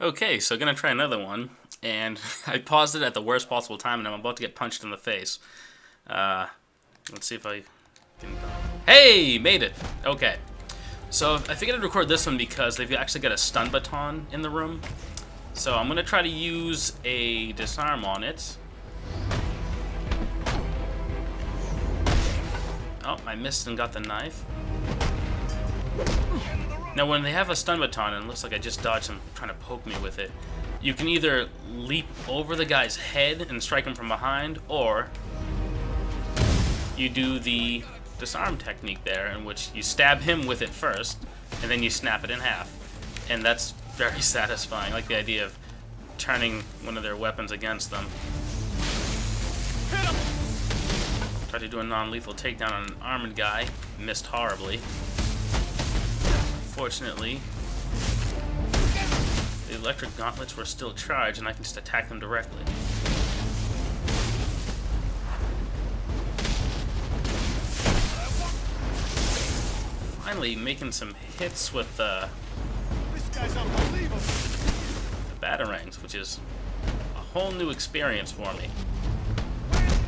Okay, so gonna try another one, and I paused it at the worst possible time, and I'm about to get punched in the face. Uh, let's see if I can... Hey! Made it! Okay. So I figured I'd record this one because they've actually got a stun baton in the room. So I'm gonna try to use a disarm on it. Oh, I missed and got the knife. Now when they have a stun baton, and it looks like I just dodged him trying to poke me with it, you can either leap over the guy's head and strike him from behind, or you do the disarm technique there, in which you stab him with it first, and then you snap it in half. And that's very satisfying. I like the idea of turning one of their weapons against them. Tried to do a non-lethal takedown on an armored guy, missed horribly. Fortunately, the electric gauntlets were still charged, and I can just attack them directly. Finally, making some hits with the batarangs, which is a whole new experience for me.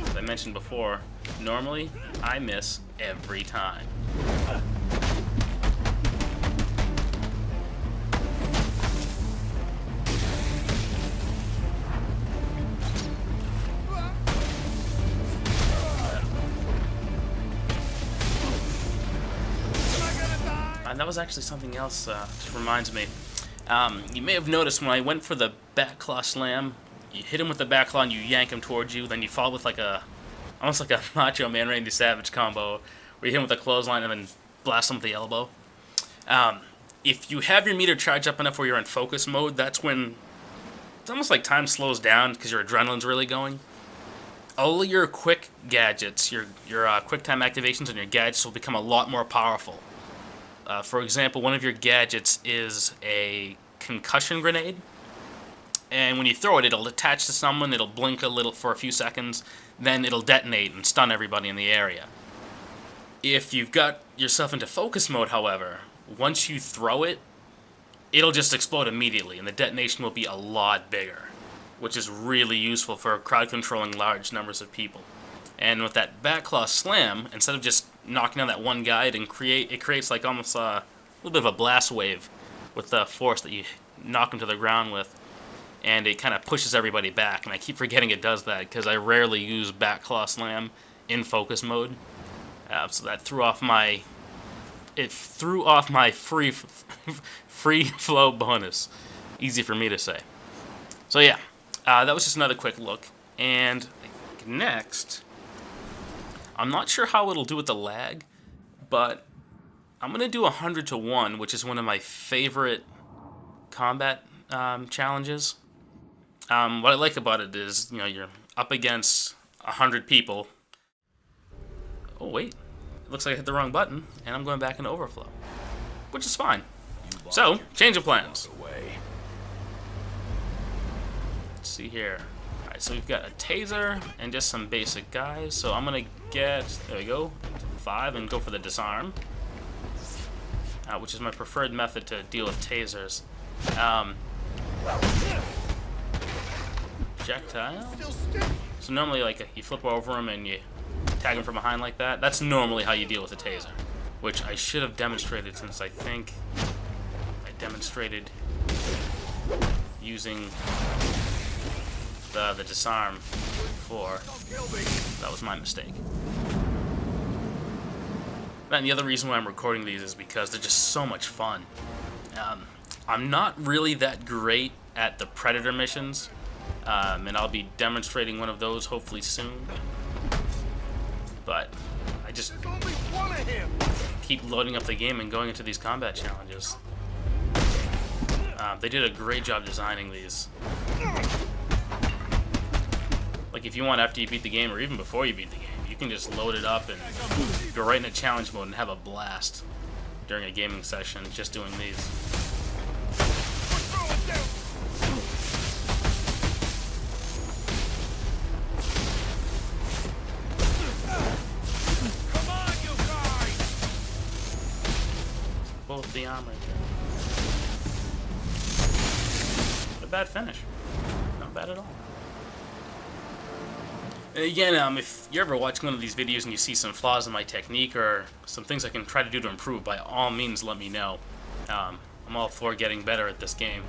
As I mentioned before, normally I miss every time. And that was actually something else, just reminds me. You may have noticed when I went for the back claw slam, you hit him with the back claw and you yank him towards you, then you follow with almost like a Macho Man Randy Savage combo, where you hit him with a clothesline and then blast him with the elbow. If you have your meter charged up enough where you're in focus mode, that's when it's almost like time slows down because your adrenaline's really going. All your quick gadgets, your quicktime activations and your gadgets will become a lot more powerful. For example, one of your gadgets is a Concussion Grenade, and when you throw it, it'll attach to someone, it'll blink a little for a few seconds, then it'll detonate and stun everybody in the area. If you've got yourself into focus mode, however, once you throw it, it'll just explode immediately, and the detonation will be a lot bigger, which is really useful for crowd controlling large numbers of people. And with that back claw slam, instead of just knocking down that one guy, it creates like almost a little bit of a blast wave with the force that you knock him to the ground with, and it kind of pushes everybody back. And I keep forgetting it does that because I rarely use back claw slam in focus mode, so that threw off my free flow bonus. Easy for me to say. So yeah, that was just another quick look. And next, I'm not sure how it'll do with the lag, but I'm going to do 100 to 1, which is one of my favorite combat challenges. What I like about it is, you're up against 100 people. Oh, wait. It looks like I hit the wrong button, and I'm going back into overflow, which is fine. So, change of plans. Let's see here. Alright, so we've got a taser and just some basic guys. So I'm going to get, there we go, 5 and go for the disarm, which is my preferred method to deal with tasers. Projectile. So normally, you flip over him and you tag him from behind like that. That's normally how you deal with a taser, which I should have demonstrated, since I think I demonstrated using the disarm before. That was my mistake. And the other reason why I'm recording these is because they're just so much fun. I'm not really that great at the Predator missions, and I'll be demonstrating one of those hopefully soon. But I just keep loading up the game and going into these combat challenges. They did a great job designing these. Like, if you want, after you beat the game, or even before you beat the game, you can just load it up and go right into challenge mode and have a blast during a gaming session just doing these. Both the arm right there. bad finish. Not bad at all. And again, if you're ever watching one of these videos and you see some flaws in my technique or some things I can try to do to improve, by all means let me know. I'm all for getting better at this game.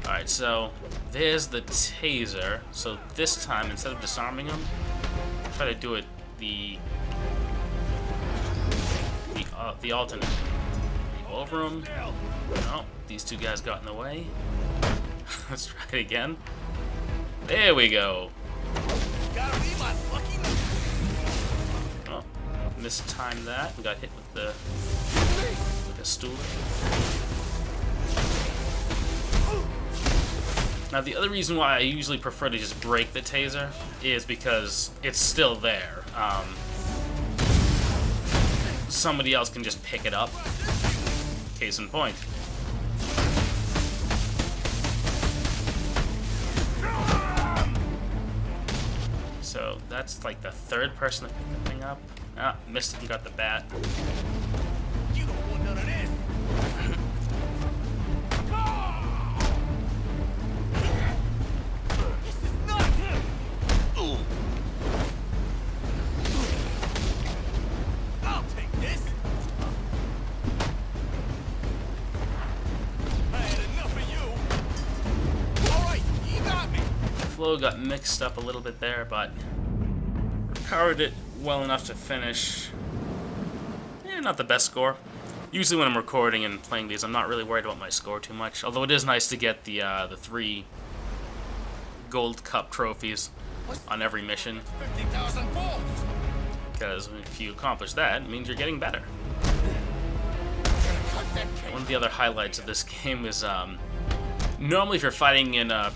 Alright, so there's the taser. So this time, instead of disarming him, try to do it the alternate. Go over him. No, these two guys got in the way. Let's try it again. There we go. Oh, mistimed that and got hit with the stool. Now the other reason why I usually prefer to just break the taser is because it's still there. Somebody else can just pick it up. Case in point. So that's like the third person to pick the thing up. Ah, missed it and got the bat. You don't want none of this. This is not. I'll take this. I had enough of you. All right, you got me. Flow got mixed up a little bit there, but powered it well enough to finish. Not the best score. Usually when I'm recording and playing these, I'm not really worried about my score too much. Although it is nice to get the 3 gold cup trophies on every mission. 50,000 volts. Because if you accomplish that, it means you're getting better. One of the other highlights of this game is normally if you're fighting in a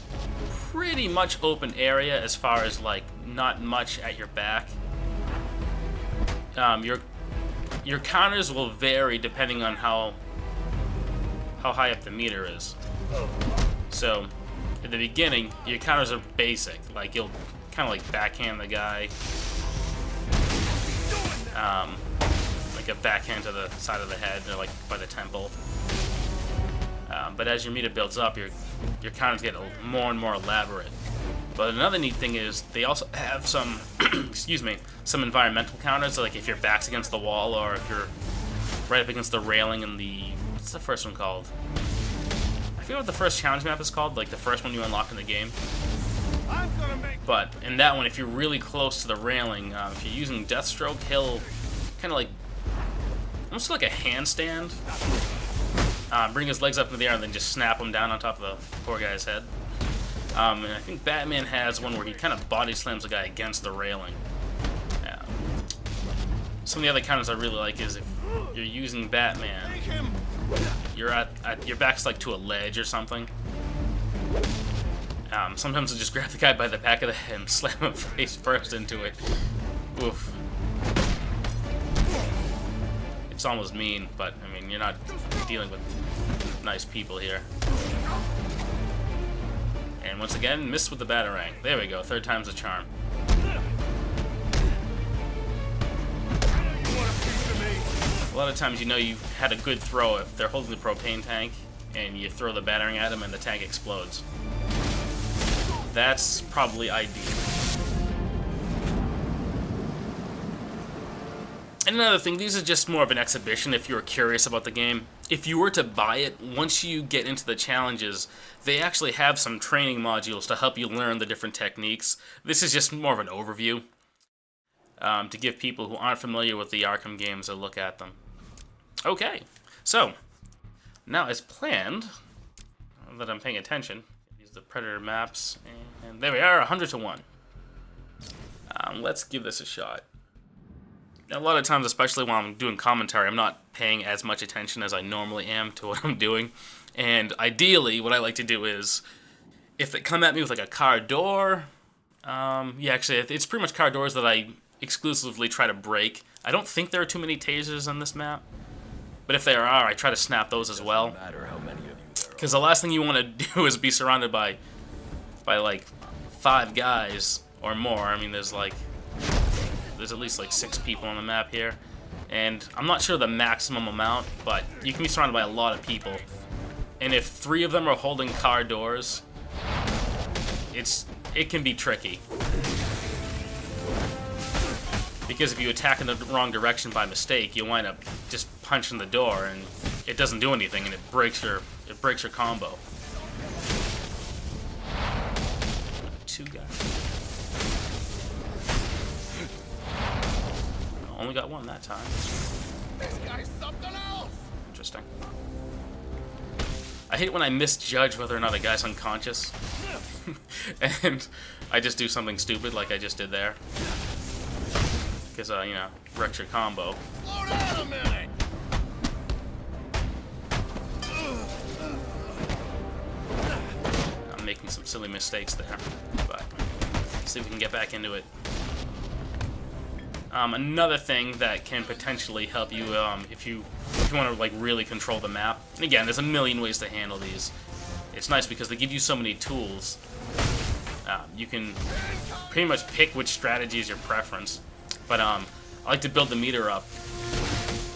pretty much open area, as far as like not much at your back, your counters will vary depending on how high up the meter is. So at the beginning, your counters are basic, like you'll kind of like backhand the guy, like a backhand to the side of the head or like by the temple. But as your meter builds up, your counters get more and more elaborate. But another neat thing is they also have some, excuse me, some environmental counters. So like if your back's against the wall or if you're right up against the railing in the, what's the first one called? I forget what the first challenge map is called, like the first one you unlock in the game. But in that one, if you're really close to the railing, if you're using Deathstroke, he'll kind of like, almost like a handstand. Bring his legs up in the air and then just snap him down on top of the poor guy's head. And I think Batman has one where he kind of body slams the guy against the railing. Some of the other counters I really like is if you're using Batman, you're at your back's like to a ledge or something. Sometimes I'll just grab the guy by the back of the head and slam him face first into it. Oof. It's almost mean, but I mean, you're not dealing with nice people here. And once again, missed with the Batarang. There we go, third time's a charm. A lot of times you know you've had a good throw if they're holding the propane tank and you throw the Batarang at them and the tank explodes. That's probably ideal. And another thing, these are just more of an exhibition if you're curious about the game. If you were to buy it, once you get into the challenges, they actually have some training modules to help you learn the different techniques. This is just more of an overview to give people who aren't familiar with the Arkham games a look at them. Okay, so now as planned, now that I'm paying attention, use the Predator maps, and there we are, 100 to 1. Let's give this a shot. A lot of times, especially when I'm doing commentary, I'm not paying as much attention as I normally am to what I'm doing. And ideally, what I like to do is, if they come at me with like a car door, yeah, actually, it's pretty much car doors that I exclusively try to break. I don't think there are too many tasers on this map, but if there are, I try to snap those as well. Because the last thing you want to do is be surrounded by like 5 guys or more. I mean, there's at least like 6 people on the map here, and I'm not sure the maximum amount, but you can be surrounded by a lot of people, and if 3 of them are holding car doors, it can be tricky. Because if you attack in the wrong direction by mistake, you wind up just punching the door, and it doesn't do anything, and it breaks your combo. 2 guys. Only got 1 that time. This guy's something else. Interesting. I hate when I misjudge whether or not a guy's unconscious. And I just do something stupid like I just did there. Because, you know, wrecks your combo. Slow down a minute. I'm making some silly mistakes there. But let's see if we can get back into it. Another thing that can potentially help you if you want to like really control the map. And again, there's a million ways to handle these. It's nice because they give you so many tools. You can pretty much pick which strategy is your preference. But I like to build the meter up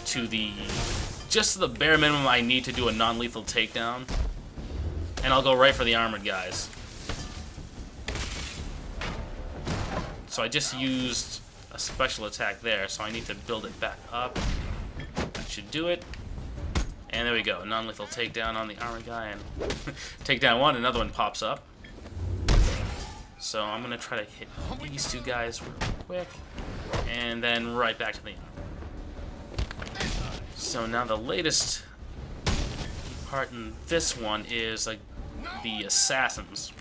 to just the bare minimum I need to do a non-lethal takedown, and I'll go right for the armored guys. So I just used a special attack there, so I need to build it back up. That should do it. And there we go, non-lethal takedown on the armored guy, and takedown 1, another one pops up. So I'm gonna try to hit these 2 guys real quick, and then right back to the armor. So now the latest part in this one is like the assassins.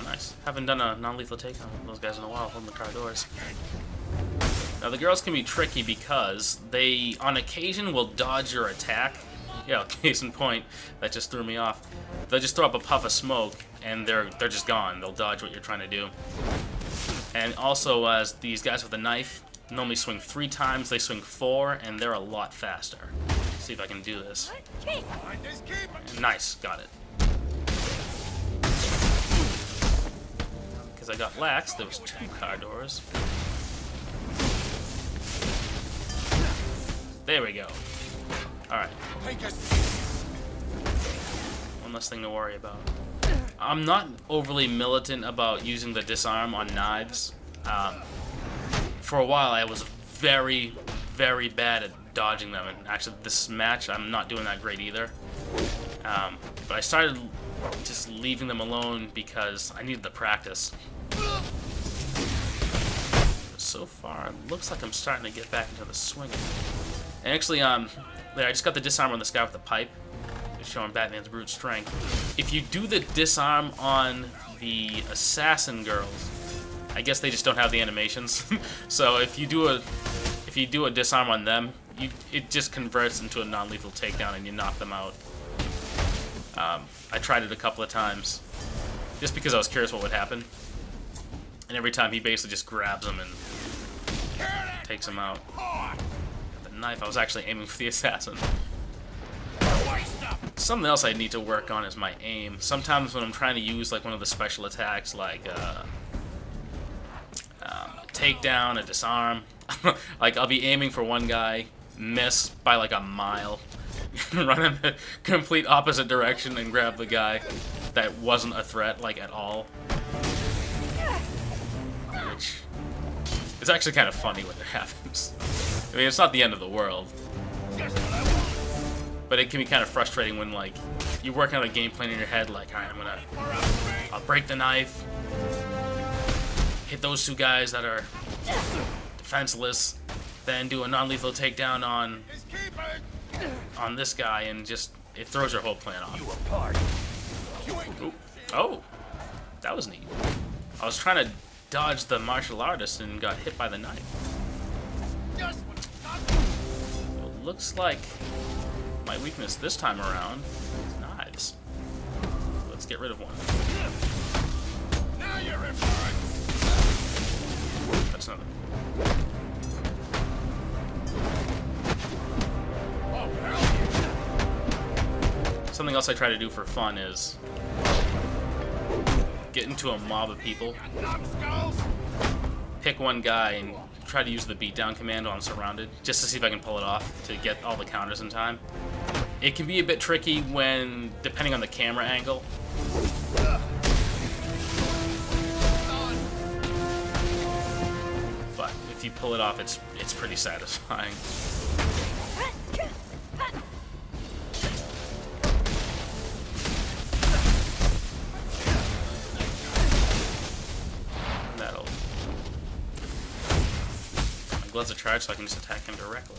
Nice. Haven't done a non-lethal take on those guys in a while, holding the car doors. Now the girls can be tricky because they, on occasion, will dodge your attack. Yeah, case in point, that just threw me off. They'll just throw up a puff of smoke, and they're just gone. They'll dodge what you're trying to do. And also, as these guys with the knife normally swing 3 times, they swing 4, and they're a lot faster. Let's see if I can do this. And nice, got it. Because I got lax, there was 2 car doors. There we go. Alright. One less thing to worry about. I'm not overly militant about using the disarm on knives. For a while I was very, very bad at dodging them, and actually this match I'm not doing that great either. But I started just leaving them alone because I needed the practice. So far, it looks like I'm starting to get back into the swing. And actually, there, I just got the disarm on this guy with the pipe, just showing Batman's brute strength. If you do the disarm on the assassin girls, I guess they just don't have the animations. So if you do a disarm on them, it just converts into a non-lethal takedown and you knock them out. I tried it a couple of times, just because I was curious what would happen. And every time he basically just grabs him and takes him out. The knife, I was actually aiming for the assassin. Something else I need to work on is my aim. Sometimes when I'm trying to use like one of the special attacks, like a takedown, a disarm, like I'll be aiming for one guy, miss by like a mile, run in the complete opposite direction and grab the guy that wasn't a threat like at all. Which is actually kind of funny when it happens. I mean, it's not the end of the world, but it can be kind of frustrating when like you're working on a game plan in your head, like, alright, I'll break the knife, hit those 2 guys that are defenseless, then do a non-lethal takedown on this guy, and just it throws your whole plan off. Ooh. Oh, that was neat. I was trying to dodge the martial artist and got hit by the knife. Well, looks like my weakness this time around is knives. Let's get rid of one. Now you're in for it. That's another. Something else I try to do for fun is get into a mob of people pick one guy and try to use the beatdown command while I'm surrounded, just to see if I can pull it off to get all the counters in time. It can be a bit tricky when, depending on the camera angle. But if you pull it off, it's pretty satisfying. That'll. My gloves are charged, so I can just attack him directly.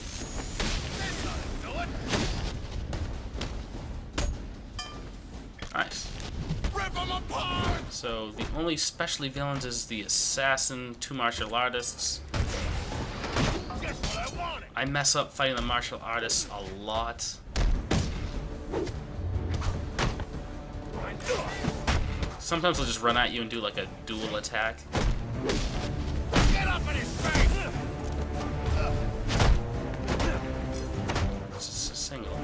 Nice. Rip 'em apart! So the only specialty villains is the assassin, 2 martial artists. Just what I wanted. I mess up fighting the martial artists a lot. Sometimes they'll just run at you and do like a dual attack. Get up in his face! It's just a single.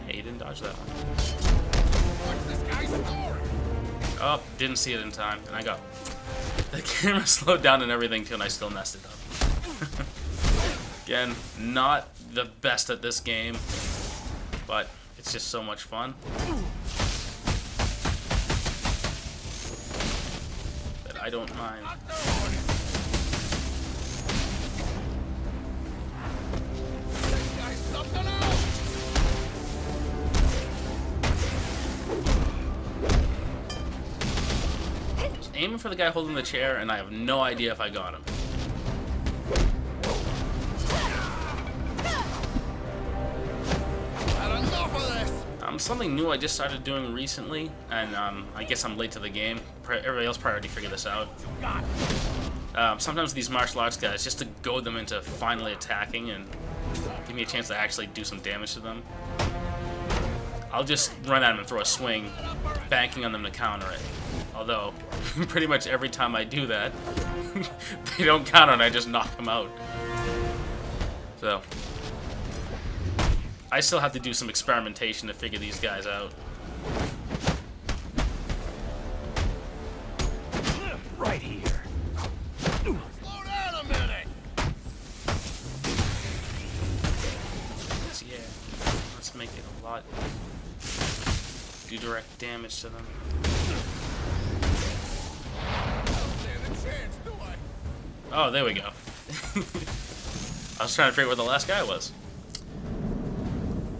Hey, you didn't dodge that one. What's this guy's story? Oh, didn't see it in time, and I got the camera slowed down and everything too, and I still messed it up. Again, not the best at this game, but it's just so much fun that I don't mind. This guy's something else! Just aiming for the guy holding the chair, and I have no idea if I got him. Had enough of this! Something new I just started doing recently, and I guess I'm late to the game. Everybody else probably already figured this out. Sometimes these martial arts guys, just to goad them into finally attacking and give me a chance to actually do some damage to them, I'll just run at them and throw a swing, banking on them to counter it. Although, pretty much every time I do that, they don't counter and I just knock them out. So, I still have to do some experimentation to figure these guys out. Right here. Slow down a minute! So yeah, let's make it a lot. Do direct damage to them. Stand a chance, do I? Oh, there we go. I was trying to figure where the last guy was.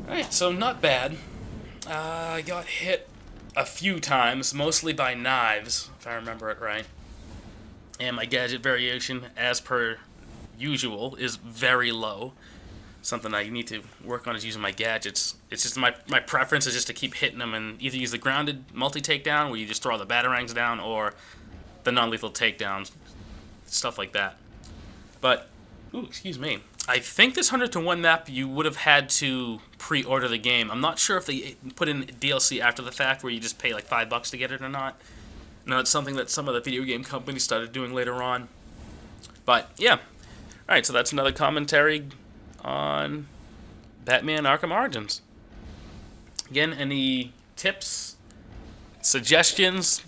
Alright, so not bad. I got hit a few times, mostly by knives, if I remember it right. And my gadget variation, as per usual, is very low. Something I need to work on is using my gadgets. It's just my preference is just to keep hitting them and either use the grounded multi-takedown, where you just throw all the batarangs down, or the non-lethal takedowns, stuff like that. But, ooh, excuse me. I think this 100-to-1 map, you would have had to pre-order the game. I'm not sure if they put in DLC after the fact where you just pay like $5 to get it or not. No, it's something that some of the video game companies started doing later on. But, yeah. Alright, so that's another commentary on Batman Arkham Origins. Again, any tips, suggestions,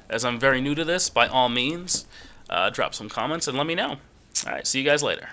as I'm very new to this, by all means, drop some comments and let me know. Alright, see you guys later.